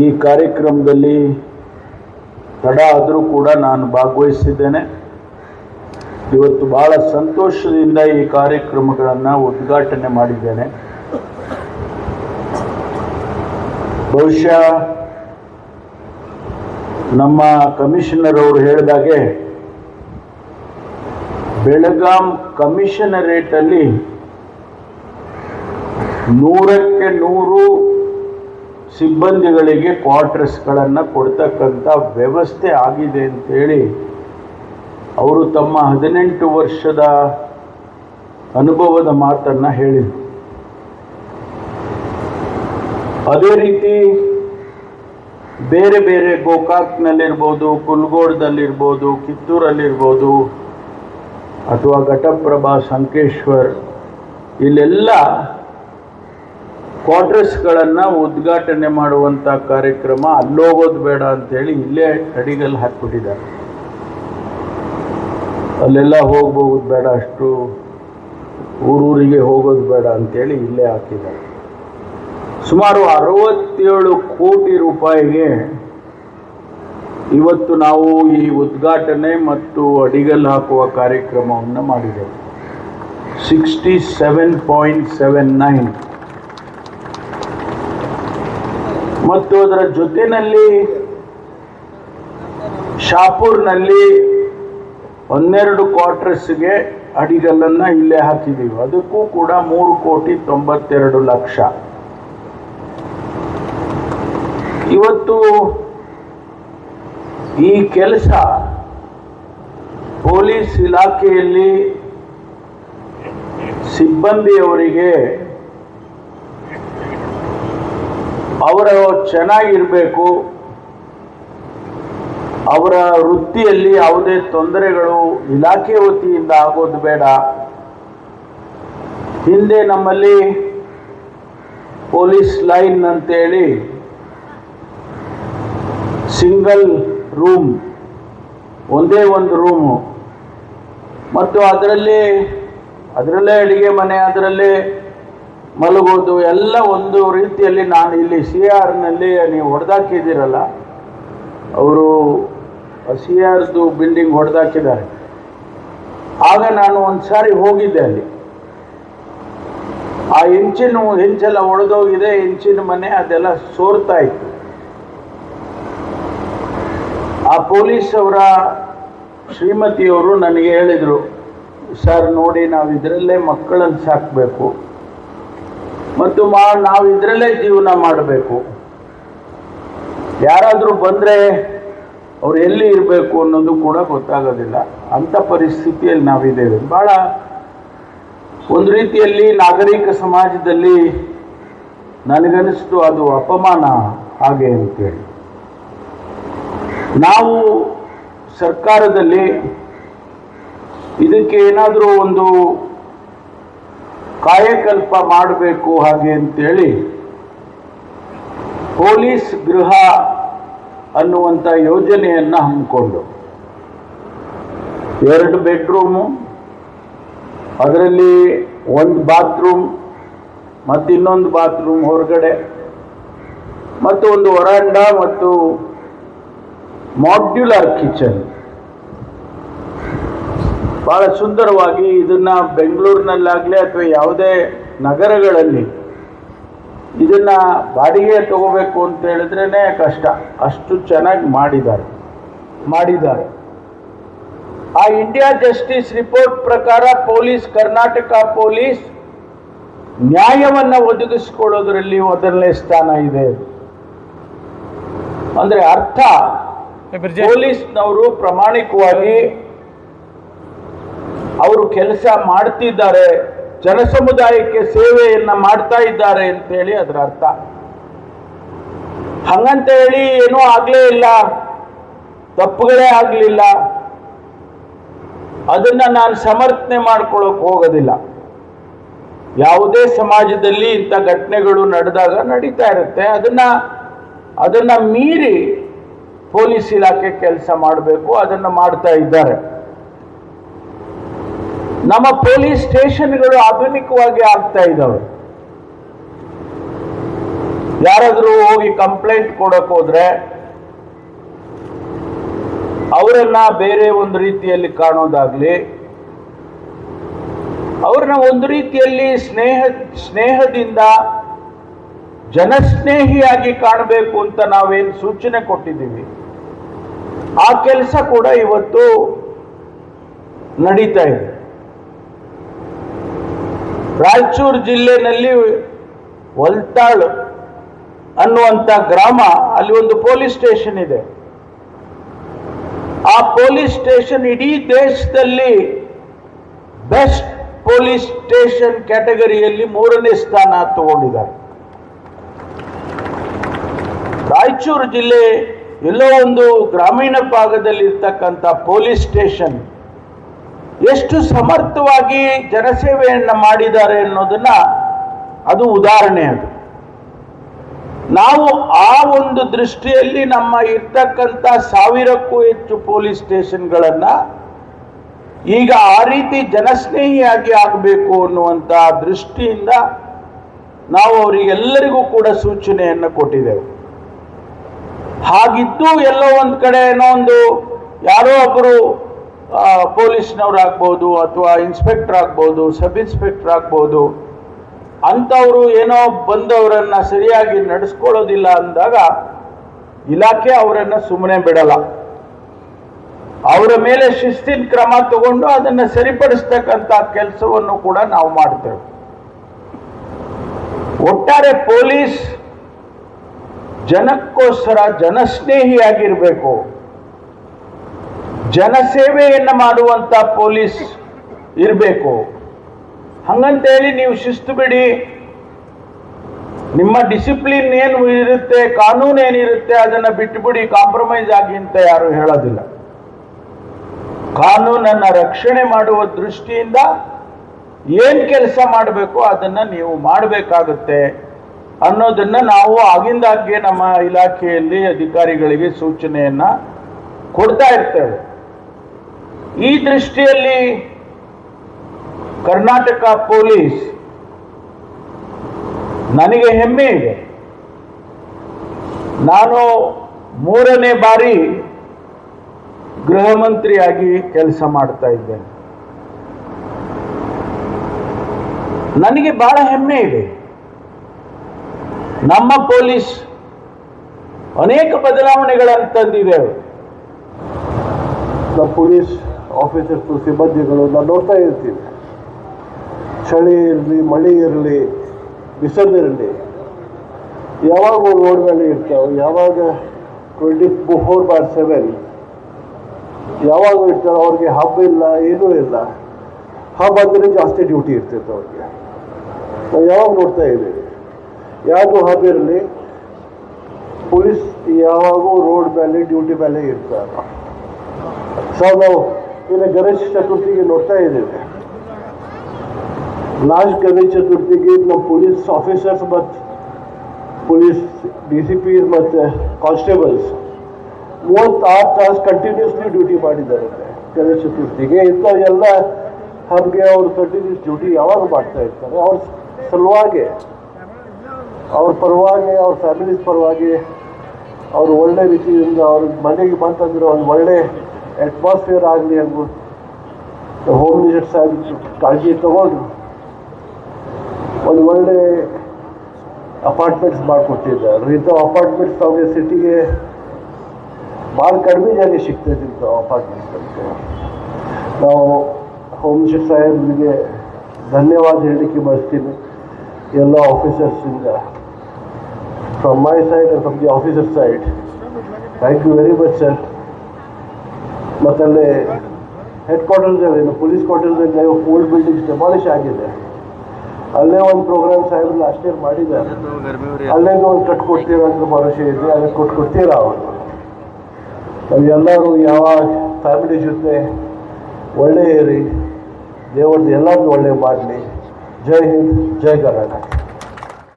ಈ ಕಾರ್ಯಕ್ರಮದಲ್ಲಿ ತಡ ಆದರೂ ಕೂಡ ನಾನು ಭಾಗವಹಿಸಿದ್ದೇನೆ. ಇವತ್ತು ಬಹಳ ಸಂತೋಷದಿಂದ ಈ ಕಾರ್ಯಕ್ರಮಗಳನ್ನು ಉದ್ಘಾಟನೆ ಮಾಡಿದ್ದೇನೆ. ಬಹುಶಃ ನಮ್ಮ ಕಮಿಷನರ್ ಅವರು ಹೇಳಿದಾಗೆ ಬೆಳಗಾಂ ಕಮಿಷನರೇಟಲ್ಲಿ 100ಕ್ಕೆ 100 ಸಿಬ್ಬಂದಿಗಳಿಗೆ ಕ್ವಾರ್ಟರ್ಸ್ಗಳನ್ನು ಕೊಡ್ತಕ್ಕಂಥ ವ್ಯವಸ್ಥೆ ಆಗಿದೆ ಅಂತೇಳಿ ಅವರು ತಮ್ಮ 18 ವರ್ಷದ ಅನುಭವದ ಮಾತನ್ನು ಹೇಳಿದರು. ಅದೇ ರೀತಿ ಬೇರೆ ಬೇರೆ ಗೋಕಾಕ್ನಲ್ಲಿರ್ಬೋದು, ಕುಲ್ಗೋಡ್ದಲ್ಲಿರ್ಬೋದು, ಕಿತ್ತೂರಲ್ಲಿರ್ಬೋದು ಅಥವಾ ಘಟಪ್ರಭಾ, ಸಂಕೇಶ್ವರ್, ಇಲ್ಲೆಲ್ಲ ಕ್ವಾರ್ಟರ್ಸ್ಗಳನ್ನು ಉದ್ಘಾಟನೆ ಮಾಡುವಂಥ ಕಾರ್ಯಕ್ರಮ ಅಲ್ಲೋಗೋದು ಬೇಡ ಅಂಥೇಳಿ ಇಲ್ಲೇ ಅಡಿಗಲ್ಲಿ ಹಾಕ್ಬಿಟ್ಟಿದ್ದಾರೆ. ಅಲ್ಲೆಲ್ಲ ಹೋಗ್ಬೋದು ಬೇಡ, ಅಷ್ಟು ಊರೂರಿಗೆ ಹೋಗೋದು ಬೇಡ ಅಂಥೇಳಿ ಇಲ್ಲೇ ಹಾಕಿದ್ದಾರೆ. ಸುಮಾರು 67 ಕೋಟಿ ರೂಪಾಯಿಗೆ ಇವತ್ತು ನಾವು ಈ ಉದ್ಘಾಟನೆ ಮತ್ತು ಅಡಿಗಲ್ ಹಾಕುವ ಕಾರ್ಯಕ್ರಮವನ್ನು ಮಾಡಿದ್ದೇವೆ. 67.79 ಮತ್ತು ಅದರ ಜೊತೆಯಲ್ಲಿ ಶಾಪುರ್ನಲ್ಲಿ 12 ಕ್ವಾರ್ಟರ್ಸ್ಗೆ ಅಡಿಗಲ್ಲನ್ನು ಇಲ್ಲೇ ಹಾಕಿದ್ದೀವಿ. ಅದಕ್ಕೂ ಕೂಡ 3,92,00,000. ಇವತ್ತು ಈ ಕೆಲಸ ಪೊಲೀಸ್ ಇಲಾಖೆಯಲ್ಲಿ ಸಿಬ್ಬಂದಿಯವರಿಗೆ ಅವರು ಚೆನ್ನಾಗಿರಬೇಕು, ಅವರ ವೃತ್ತಿಯಲ್ಲಿ ಯಾವುದೇ ತೊಂದರೆಗಳು ಇಲಾಖೆ ವತಿಯಿಂದ ಆಗೋದು ಬೇಡ. ಹಿಂದೆ ನಮ್ಮಲ್ಲಿ ಪೊಲೀಸ್ ಲೈನ್ ಅಂತೇಳಿ ಸಿಂಗಲ್ ರೂಮ್, ಒಂದೇ ಒಂದು ರೂಮು, ಮತ್ತು ಅದರಲ್ಲೇ ಅಡಿಗೆ ಮನೆ, ಅದರಲ್ಲೇ ಮಲಗೋದು ಎಲ್ಲ ಒಂದು ರೀತಿಯಲ್ಲಿ. ನಾನು ಇಲ್ಲಿ CRನಲ್ಲಿ ನೀವು ಹೊಡೆದಾಕಿದ್ದೀರಲ್ಲ, ಅವರು CRದು ಬಿಲ್ಡಿಂಗ್ ಹೊಡೆದಾಕಿದ್ದಾರೆ. ಆಗ ನಾನು ಒಂದು ಸಾರಿ ಹೋಗಿದ್ದೆ ಅಲ್ಲಿ. ಆ ಹೆಂಚೆಲ್ಲ ಒಡೆದೋಗಿದೆ, ಹೆಂಚಿನ ಮನೆ ಅದೆಲ್ಲ ಸೋರ್ತಾ ಇತ್ತು. ಆ ಪೊಲೀಸ್ ಅವರ ಶ್ರೀಮತಿಯವರು ನನಗೆ ಹೇಳಿದರು, ಸರ್ ನೋಡಿ, ನಾವು ಇದರಲ್ಲೇ ಮಕ್ಕಳನ್ನು ಸಾಕಬೇಕು ಮತ್ತು ನಾವು ಇದರಲ್ಲೇ ಜೀವನ ಮಾಡಬೇಕು. ಯಾರಾದರೂ ಬಂದರೆ ಅವ್ರು ಎಲ್ಲಿ ಇರಬೇಕು ಅನ್ನೋದು ಕೂಡ ಗೊತ್ತಾಗೋದಿಲ್ಲ. ಅಂಥ ಪರಿಸ್ಥಿತಿಯಲ್ಲಿ ನಾವಿದ್ದೇವೆ. ಭಾಳ ಒಂದು ರೀತಿಯಲ್ಲಿ ನಾಗರಿಕ ಸಮಾಜದಲ್ಲಿ ನನಗನ್ನಿಸ್ತು ಅದು ಅಪಮಾನ ಹಾಗೆ ಅಂತೇಳಿ. ನಾವು ಸರ್ಕಾರದಲ್ಲಿ ಇದಕ್ಕೆ ಏನಾದರೂ ಒಂದು ಕಾಯಕಲ್ಪ ಮಾಡಬೇಕು ಹಾಗೆ ಅಂತೇಳಿ ಪೊಲೀಸ್ ಗೃಹ ಅನ್ನುವಂಥ ಯೋಜನೆಯನ್ನು ಹಮ್ಮಿಕೊಂಡು 2 ಬೆಡ್ರೂಮು, ಅದರಲ್ಲಿ 1 ಬಾತ್ರೂಮ್ ಮತ್ತು ಇನ್ನೊಂದು ಬಾತ್ರೂಮ್ ಹೊರಗಡೆ, ಮತ್ತು ಒಂದು ವರಾಂಡ ಮತ್ತು ಮಾಡ್ಯುಲರ್ ಕಿಚನ್, ಭಾಳ ಸುಂದರವಾಗಿ ಇದನ್ನು ಬೆಂಗಳೂರಿನಲ್ಲಾಗಲಿ ಅಥವಾ ಯಾವುದೇ ನಗರಗಳಲ್ಲಿ ಇದನ್ನು ಬಾಡಿಗೆ ತಗೋಬೇಕು ಅಂತ ಹೇಳಿದ್ರೇ ಕಷ್ಟ, ಅಷ್ಟು ಚೆನ್ನಾಗಿ ಮಾಡಿದ್ದಾರೆ. ಆ ಇಂಡಿಯಾ ಜಸ್ಟಿಸ್ ರಿಪೋರ್ಟ್ ಪ್ರಕಾರ ಕರ್ನಾಟಕ ಪೊಲೀಸ್ ನ್ಯಾಯವನ್ನು ಒದಗಿಸಿಕೊಳ್ಳೋದ್ರಲ್ಲಿ ಮೊದಲನೇ ಸ್ಥಾನ ಇದೆ. ಅಂದರೆ ಅರ್ಥ, ಪೊಲೀಸ್ನವರು ಪ್ರಾಮಾಣಿಕವಾಗಿ ಅವರು ಕೆಲಸ ಮಾಡ್ತಿದ್ದಾರೆ, ಜನಸಮುದಾಯಕ್ಕೆ ಸೇವೆಯನ್ನು ಮಾಡ್ತಾ ಇದ್ದಾರೆ ಅಂತೇಳಿ ಅದರ ಅರ್ಥ. ಹಂಗಂತ ಹೇಳಿ ಏನೂ ಆಗಲೇ ಇಲ್ಲ, ತಪ್ಪುಗಳೇ ಆಗಲಿಲ್ಲ, ಅದನ್ನು ನಾನು ಸಮರ್ಥನೆ ಮಾಡ್ಕೊಳ್ಳೋಕೆ ಹೋಗೋದಿಲ್ಲ. ಯಾವುದೇ ಸಮಾಜದಲ್ಲಿ ಇಂಥ ಘಟನೆಗಳು ನಡೆದಾಗ ನಡೀತಾ ಇರುತ್ತೆ. ಅದನ್ನು ಮೀರಿ ಪೊಲೀಸ್ ಇಲಾಖೆ ಕೆಲಸ ಮಾಡಬೇಕು, ಅದನ್ನು ಮಾಡ್ತಾ ಇದ್ದಾರೆ. ನಮ್ಮ ಪೊಲೀಸ್ ಸ್ಟೇಷನ್ಗಳು ಆಧುನಿಕವಾಗಿ ಆಗ್ತಾ ಇದ್ದಾವೆ. ಯಾರಾದರೂ ಹೋಗಿ ಕಂಪ್ಲೇಂಟ್ ಕೊಡಕ್ಕೆ ಹೋದ್ರೆ ಅವರನ್ನ ಬೇರೆ ಒಂದು ರೀತಿಯಲ್ಲಿ ಕಾಣೋದಾಗ್ಲಿ, ಅವ್ರನ್ನ ಒಂದು ರೀತಿಯಲ್ಲಿ ಸ್ನೇಹದಿಂದ ಜನಸ್ನೇಹಿಯಾಗಿ ಕಾಣಬೇಕು ಅಂತ ನಾವೇನು ಸೂಚನೆ ಕೊಟ್ಟಿದ್ದೀವಿ, ಆ ಕೆಲಸ ಕೂಡ ಇವತ್ತು ನಡೀತಾ ಇದೆ. ರಾಯಚೂರು ಜಿಲ್ಲೆನಲ್ಲಿ ವಲ್ತಾಳ್ ಅನ್ನುವಂಥ ಗ್ರಾಮ, ಅಲ್ಲಿ ಒಂದು ಪೊಲೀಸ್ ಸ್ಟೇಷನ್ ಇದೆ. ಆ ಪೊಲೀಸ್ ಸ್ಟೇಷನ್ ಇಡೀ ದೇಶದಲ್ಲಿ ಬೆಸ್ಟ್ ಪೊಲೀಸ್ ಸ್ಟೇಷನ್ ಕ್ಯಾಟಗರಿಯಲ್ಲಿ 3ನೇ ಸ್ಥಾನ ತಗೊಂಡಿದ್ದಾರೆ. ರಾಯಚೂರು ಜಿಲ್ಲೆ ಎಲ್ಲೋ ಒಂದು ಗ್ರಾಮೀಣ ಭಾಗದಲ್ಲಿ ಇರ್ತಕ್ಕಂಥ ಪೊಲೀಸ್ ಸ್ಟೇಷನ್ ಎಷ್ಟು ಸಮರ್ಥವಾಗಿ ಜನಸೇವೆಯನ್ನು ಮಾಡಿದ್ದಾರೆ ಅನ್ನೋದನ್ನ ಅದು ಉದಾಹರಣೆ. ಅದು ನಾವು ಆ ಒಂದು ದೃಷ್ಟಿಯಲ್ಲಿ ನಮ್ಮ ಇರ್ತಕ್ಕಂಥ 1000ಕ್ಕೂ ಹೆಚ್ಚು ಪೊಲೀಸ್ ಸ್ಟೇಷನ್ಗಳನ್ನ ಈಗ ಆ ರೀತಿ ಜನಸ್ನೇಹಿಯಾಗಿ ಆಗಬೇಕು ಅನ್ನುವಂಥ ದೃಷ್ಟಿಯಿಂದ ನಾವು ಅವರಿಗೆಲ್ಲರಿಗೂ ಕೂಡ ಸೂಚನೆಯನ್ನು ಕೊಟ್ಟಿದ್ದೇವೆ. ಹಾಗಿದ್ದು ಎಲ್ಲೋ ಒಂದು ಕಡೆ ಏನೋ ಒಂದು ಯಾರೋ ಒಬ್ಬರು ಪೊಲೀಸ್ನವ್ರಾಗ್ಬೋದು ಅಥವಾ ಇನ್ಸ್ಪೆಕ್ಟರ್ ಆಗ್ಬೋದು, ಸಬ್ ಇನ್ಸ್ಪೆಕ್ಟರ್ ಆಗ್ಬೋದು, ಅಂಥವರು ಏನೋ ಬಂದವರನ್ನು ಸರಿಯಾಗಿ ನಡೆಸ್ಕೊಳ್ಳೋದಿಲ್ಲ ಅಂದಾಗ ಇಲಾಖೆ ಅವರನ್ನು ಸುಮ್ಮನೆ ಬಿಡಲ್ಲ. ಅವರ ಮೇಲೆ ಶಿಸ್ತಿನ ಕ್ರಮ ತಗೊಂಡು ಅದನ್ನು ಸರಿಪಡಿಸ್ತಕ್ಕಂಥ ಕೆಲಸವನ್ನು ಕೂಡ ನಾವು ಮಾಡ್ತೇವೆ. ಒಟ್ಟಾರೆ ಪೊಲೀಸ್ ಜನಕ್ಕೋಸ್ಕರ ಜನಸ್ನೇಹಿಯಾಗಿರಬೇಕು, ಜನಸೇವೆಯನ್ನು ಮಾಡುವಂಥ ಪೊಲೀಸ್ ಇರಬೇಕು. ಹಂಗಂತೇಳಿ ನೀವು ಶಿಸ್ತು ಬಿಡಿ, ನಿಮ್ಮ ಡಿಸಿಪ್ಲಿನ್ ಏನು ಇರುತ್ತೆ, ಕಾನೂನು ಏನಿರುತ್ತೆ ಅದನ್ನು ಬಿಟ್ಟುಬಿಡಿ, ಕಾಂಪ್ರಮೈಸ್ ಆಗಿ ಅಂತ ಯಾರು ಹೇಳೋದಿಲ್ಲ. ಕಾನೂನನ್ನು ರಕ್ಷಣೆ ಮಾಡುವ ದೃಷ್ಟಿಯಿಂದ ಏನು ಕೆಲಸ ಮಾಡಬೇಕು ಅದನ್ನು ನೀವು ಮಾಡಬೇಕಾಗುತ್ತೆ ಅನ್ನೋದನ್ನು ನಾವು ಆಗಿಂದಾಗ್ಗೆ ನಮ್ಮ ಇಲಾಖೆಯಲ್ಲಿ ಅಧಿಕಾರಿಗಳಿಗೆ ಸೂಚನೆಯನ್ನು ಕೊಡ್ತಾ ಇರ್ತೇವೆ. ಈ ದೃಷ್ಟಿಯಲ್ಲಿ ಕರ್ನಾಟಕ ಪೊಲೀಸ್ ನನಗೆ ಹೆಮ್ಮೆ ಇದೆ. ನಾನು 3ನೇ ಬಾರಿ ಗೃಹ ಮಂತ್ರಿಯಾಗಿ ಕೆಲಸ ಮಾಡ್ತಾ ಇದ್ದೇನೆ. ನನಗೆ ಬಹಳ ಹೆಮ್ಮೆ ಇದೆ. ನಮ್ಮ ಪೊಲೀಸ್ ಅನೇಕ ಬದಲಾವಣೆಗಳನ್ನು ತಂದಿದ್ದೇವೆ. ನಮ್ಮ ಪೊಲೀಸ್ ಆಫೀಸರ್ಸ್ ಸಿಬ್ಬಂದಿಗಳು ನಾವು ನೋಡ್ತಾ ಇರ್ತೀವಿ, ಚಳಿ ಇರಲಿ, ಮಳೆ ಇರಲಿ, ಬಿಸಿಲು ಇರಲಿ, ಯಾವಾಗ ರೋಡ್ ಮೇಲೆ ಇರ್ತಾವೆ, ಯಾವಾಗ 24/7 ಯಾವಾಗ ಇರ್ತಾರೆ. ಅವ್ರಿಗೆ ಹಬ್ಬ ಇಲ್ಲ, ಏನೂ ಇಲ್ಲ. ಹಬ್ಬ ಅಂದರೆ ಜಾಸ್ತಿ ಡ್ಯೂಟಿ ಇರ್ತೈತೆ ಅವ್ರಿಗೆ. ನಾವು ಯಾವಾಗ ನೋಡ್ತಾ ಇದ್ದೀವಿ, ಯಾವುದು ಹಬ್ಬ ಇರಲಿ, ಪೊಲೀಸ್ ಯಾವಾಗೂ ರೋಡ್ ಮೇಲೆ ಡ್ಯೂಟಿ ಮೇಲೆ ಇರ್ತಾರೆ. ನಾವು ಇನ್ನು ಗಣೇಶ ಚತುರ್ಥಿಗೆ ನೋಡ್ತಾ ಇದ್ದೇವೆ. ಲಾಸ್ಟ್ ಗಣೇಶ ಚತುರ್ಥಿಗೆ ನಮ್ಮ ಪೊಲೀಸ್ ಆಫೀಸರ್ಸ್ ಮತ್ತು ಪೊಲೀಸ್ DCP ಮತ್ತು ಕಾನ್ಸ್ಟೇಬಲ್ಸ್ 36 ತಾಸು ಕಂಟಿನ್ಯೂಸ್ಲಿ ಡ್ಯೂಟಿ ಮಾಡಿದ್ದಾರೆ ಗಣೇಶ ಚತುರ್ಥಿಗೆ. ಇಂಥ ಎಲ್ಲ ಹಬ್ಗೆ ಅವರು ಕಂಟಿನ್ಯೂಸ್ ಡ್ಯೂಟಿ ಯಾವಾಗ ಮಾಡ್ತಾ ಇರ್ತಾರೆ. ಅವ್ರ ಸಲುವಾಗಿ, ಅವ್ರ ಪರವಾಗಿ, ಅವ್ರ ಫ್ಯಾಮಿಲೀಸ್ ಪರವಾಗಿ, ಅವರು ಒಳ್ಳೆ ರೀತಿಯಿಂದ ಅವ್ರ ಮನೆಗೆ ಬಂತಂದ್ರೆ ಒಂದು ಒಳ್ಳೆ ಅಟ್ಮಾಸ್ಫಿಯರ್ ಆಗಲಿ ಅಂದ್ಬಿಟ್ಟು ಹೋಮ್ ಮಿನಿಸ್ಟರ್ ಸಾಹೇಬ್ ಕಾಳಜಿ ತಗೊಂಡು ಒಂದು ಒಳ್ಳೆ ಅಪಾರ್ಟ್ಮೆಂಟ್ಸ್ ಮಾಡಿಕೊಟ್ಟಿದ್ದಾರೆ. ಇಂಥ ಅಪಾರ್ಟ್ಮೆಂಟ್ಸ್ ನಮಗೆ ಸಿಟಿಗೆ ಭಾಳ ಕಡಿಮೆ ಜಾಗ ಸಿಗ್ತೈತೆ. ಇಂಥ ಅಪಾರ್ಟ್ಮೆಂಟ್ಸ್ ಅಂತ ನಾವು ಹೋಮ್ ಮಿನಿಸ್ಟರ್ ಸಾಹೇಬ್ರಿಗೆ ಧನ್ಯವಾದ ಹೇಳಲಿಕ್ಕೆ ಬಯಸ್ತೀನಿ. ಎಲ್ಲ ಆಫೀಸರ್ಸಿಂದ, from my side and from the officer side, thank you very much sir. ಮತ್ತಲ್ಲಿ ಹೆಡ್ ಕ್ವಾರ್ಟರ್ಸಲ್ಲಿ, ಪೊಲೀಸ್ ಕ್ವಾರ್ಟರ್ಸಲ್ಲಿ ಓಲ್ಡ್ ಬಿಲ್ಡಿಂಗ್ಸ್ ಡೆಮಾಲಿಷ್ ಆಗಿದೆ. ಅಲ್ಲೇ ಒಂದು ಪ್ರೋಗ್ರಾಮ್ ಸಾಹೇಬ್ ಲಾಸ್ಟ್ ಇಯರ್ ಮಾಡಿದ್ದಾರೆ. ಅಲ್ಲೇ ಒಂದು ಕಟ್ಕೊಡ್ತೀರಾ ಅಂತ ಭರವಸೆ ಇದೆ. ಅಲ್ಲೇ ಕೊಡ್ತೀರಾ ಅವರು. ನಾವೆಲ್ಲರೂ ಯಾವಾಗ ಫ್ಯಾಮಿಲಿ ಜೊತೆ ಒಳ್ಳೆ ಇರಿ, ದೇವ್ರದ್ದು ಎಲ್ಲರದ್ದು ಒಳ್ಳೆ ಮಾಡಲಿ. ಜೈ ಹಿಂದ್, ಜೈ ಕರ್ನಾಟಕ.